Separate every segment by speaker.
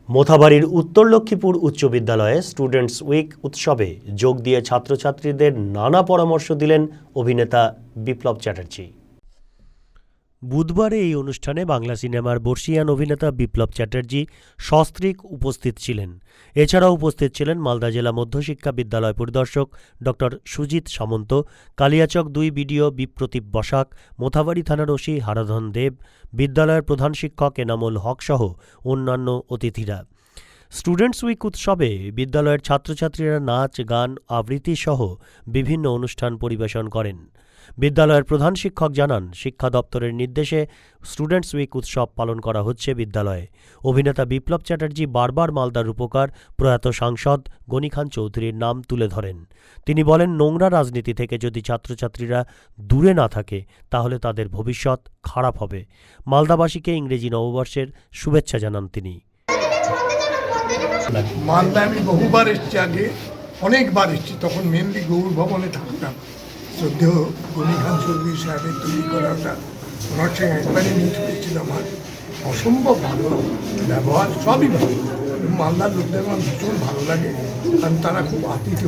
Speaker 1: মোথাবাড়ির উত্তর লক্ষ্মীপুর উচ্চ বিদ্যালয়ে স্টুডেন্টস উইক উৎসবে যোগ দিয়ে ছাত্রছাত্রীদের নানা পরামর্শ দিলেন অভিনেতা বিপ্লব চ্যাটার্জি। বুধবারে এই অনুষ্ঠানে বাংলা সিনেমার বর্ষিয়ান অভিনেতা বিপ্লব চ্যাটার্জি সস্ত্রীক উপস্থিত ছিলেন। এছাড়াও উপস্থিত ছিলেন মালদা জেলা মধ্যশিক্ষা বিদ্যালয় পরিদর্শক ডক্টর সুজিত সামন্ত, কালিয়াচক ২ বিডিও বিপ্রতীপ বসাক, মোথাবাড়ি থানার ওসি হারাধন দেব, বিদ্যালয়ের প্রধান শিক্ষক এনামুল হক সহ অন্যান্য অতিথিরা। স্টুডেন্টস উইক উৎসবে বিদ্যালয়ের ছাত্রছাত্রীরা নাচ, গান, আবৃত্তি সহ বিভিন্ন অনুষ্ঠান পরিবেশন করেন। বিদ্যালয়ের প্রধান শিক্ষক জানান, শিক্ষা দপ্তরের নির্দেশে স্টুডেন্টস উইক উৎসব পালন করা হচ্ছে বিদ্যালয়ে। অভিনেতা বিপ্লব চ্যাটার্জি বারবার মালদার রূপকার প্রয়াত সাংসদ গনি খান চৌধুরীর নাম তুলে ধরেন। তিনি বলেন, নোংরা রাজনীতি থেকে যদি ছাত্রছাত্রীরা দূরে না থাকে তাহলে তাদের ভবিষ্যৎ খারাপ হবে। মালদাবাসীকে ইংরেজি নববর্ষের শুভেচ্ছা জানান তিনি।
Speaker 2: মালদা আমি বহুবার এসেছি, আগে অনেকবার এসেছি, তখন মেনলি গৌর ভবনে থাকতাম। শ্রদ্ধেয় গনি খান চৌধুরী সাহেবের তৈরি করা ওটা ওনার সঙ্গে একবারে মিট হয়েছিল আমার। অসম্ভব ভালো ব্যবহার, সবই ভালো। মালদার লোকদের আমার ভীষণ ভালো লাগে, কারণ তারা খুব অতিথি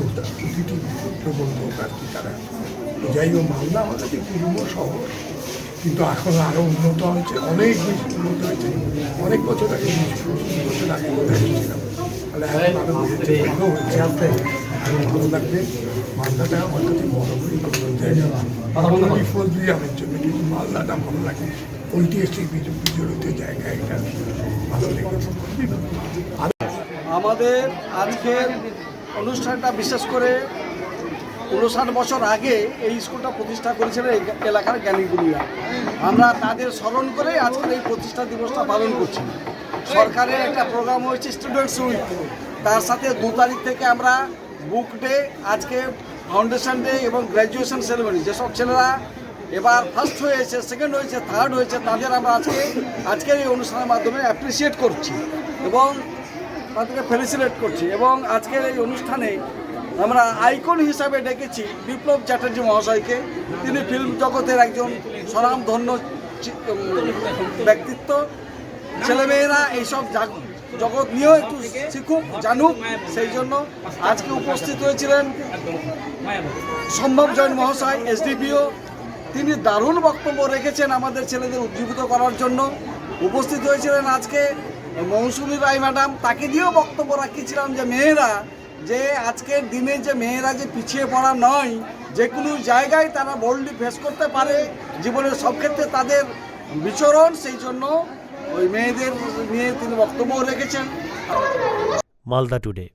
Speaker 2: প্রবণ লোক আর কি। তারা যাই হোক, মালদা আমার কাছে পুরনো শহর, কিন্তু এখন আরও উন্নত হয়েছে, অনেক বেশি উন্নত হয়েছে। অনেক বছর আগে, ২০ বছর আগে কোথায় এসেছিলাম, তাহলে এখন আরও ভালো হয়েছে। আসতে আরও ভালো লাগবে। মালদাটা আমার কাছে বড় করে জায়গা, ফজলিয়ামের জন্য, কিন্তু মালদাটা ভালো লাগে। ঐতিহাসিক বিজড়িত জায়গা, এটা ভালো লেগেছে।
Speaker 3: আমাদের আজকের অনুষ্ঠানটা বিশেষ করে ৫৯ বছর আগে এই স্কুলটা প্রতিষ্ঠা করেছিলেন এই এলাকার জ্ঞানীগুলিরা। আমরা তাদের স্মরণ করে আজকের এই প্রতিষ্ঠা দিবসটা পালন করছি। সরকারের একটা প্রোগ্রাম হয়েছে স্টুডেন্টস উইক, তার সাথে ২ তারিখ থেকে আমরা বুক ডে, আজকে ফাউন্ডেশন ডে এবং গ্র্যাজুয়েশন সেরেমনি, যেসব ছেলেরা এবার ফার্স্ট হয়েছে, সেকেন্ড হয়েছে, থার্ড হয়েছে, তাদের আমরা আজকের এই অনুষ্ঠানের মাধ্যমে অ্যাপ্রিসিয়েট করছি এবং তাদেরকে ফেলিসিলেট করছি। এবং আজকের এই অনুষ্ঠানে আমরা আইকন হিসাবে ডেকেছি বিপ্লব চ্যাটার্জি মহাশয়কে। তিনি ফিল্ম জগতের একজন স্বনামধন্য ব্যক্তিত্ব। ছেলেমেয়েরা এইসব জগৎ নিয়েও একটু শিখুক, জানুক, সেই জন্য আজকে উপস্থিত হয়েছিলেন সম্ভব জৈন মহাশয়, এসডিপিও। তিনি দারুণ বক্তব্য রেখেছেন আমাদের ছেলেদের উজ্জীবিত করার জন্য। উপস্থিত হয়েছিলেন আজকে মৌসুমী রায় ম্যাডাম, তাকে দিয়েও বক্তব্য রাখিয়েছিলাম যে মেয়েরা, যে আজকের দিনে যে মেয়েরা যে পিছিয়ে পড়া নয়, যে কোনো জায়গায় তারা বোল্ডলি ফেস করতে পারে, জীবনের সব ক্ষেত্রে তাদের বিচরণ, সেই জন্য ওই মেয়েদের নিয়ে তিনি বক্তব্য রেখেছেন।
Speaker 1: মালদা টুডে।